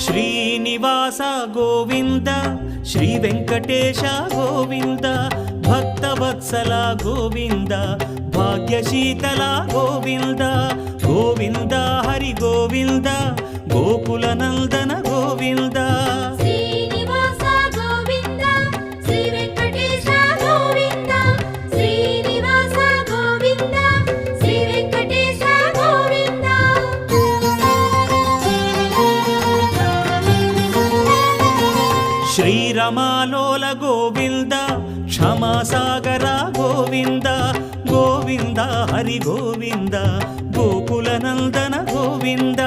Srinivasa Govinda Shri Venkatesha Govinda Bhaktavatsala Govinda భాగ్యశీతల Govinda Govinda Hari Govinda Gokula Nandana Govinda Srinivasa Govinda Shri Venkatesha Govinda Srinivasa Govinda Shri Venkatesha Govinda శ్రీరమాలోల Govinda క్షమాసాగర Govinda Govinda Hari Govinda Gokula Nandana Govinda